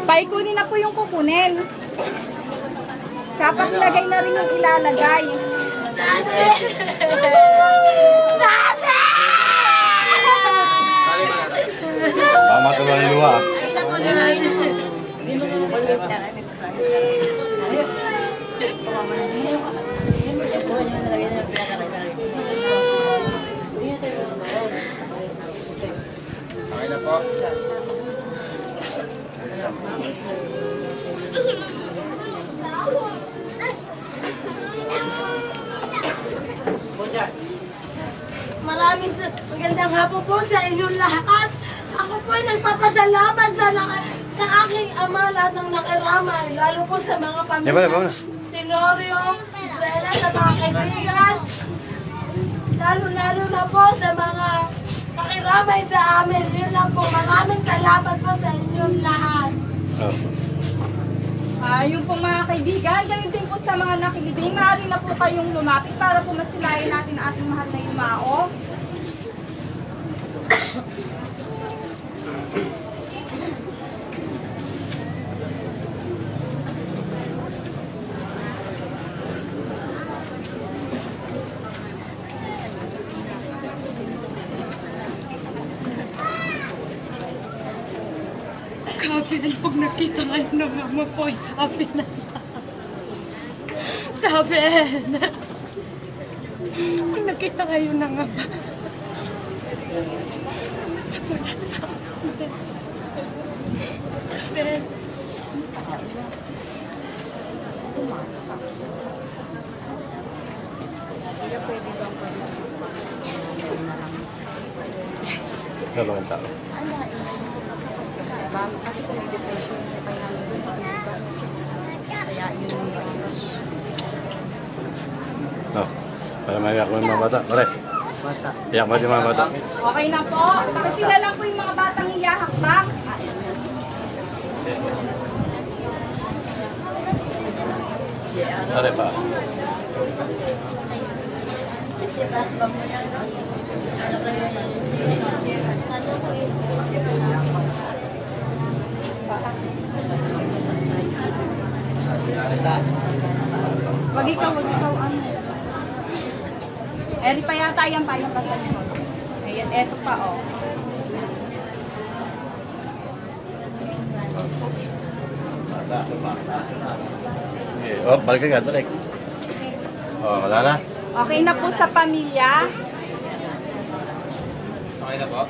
Paikunin na po yung kukunin. Dapat ilagay na rin yung ilalagay. Mama tuloy yung luwa. Okay na po. Magandang hapon po sa inyong lahat. Ako po ay nagpapasalamat sa aking ama lahat ng nakiramay, lalo po sa mga pamilya. Tenorio, Estrella, sa mga kaibigan. Lalo na po sa mga nakiramay sa amin. Yun lang po. Maraming salamat po sa inyong lahat. Yung pong mga kaibigan, ganun din po sa mga nakikinig, maaari na po kayong lumapit para po masilayan natin ang ating mahal na yumao. Sabi, pag nakita kayo ng mama po, sabi na. Sabi, pag nakita kayo ng mama, gusto ko na sabi. Dalawang tao. Kasi kung may depression, kaya namin yung pag-iba. Kaya yun yung No. Para maiyak mo yung mga bata. Pare. Iyak mo yung mga bata. Okay na po. Pakitila lang po yung mga batang iyahakbang. Pare pa. Wag ikaw ano. Eri pa yata yan pa yung kasal mo. Ayan, eto pa oh. Oh, balik ka balik. Oh, wala na. Okay na po sa pamilya. Okay na po.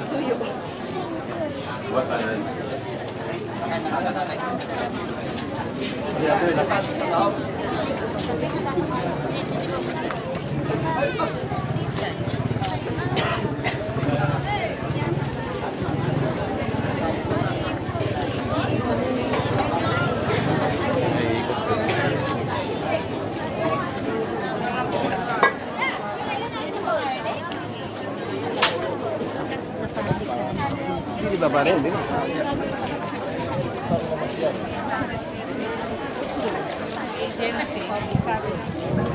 Suyo. What are you? Hindi ba pa rin? Hindi. agency.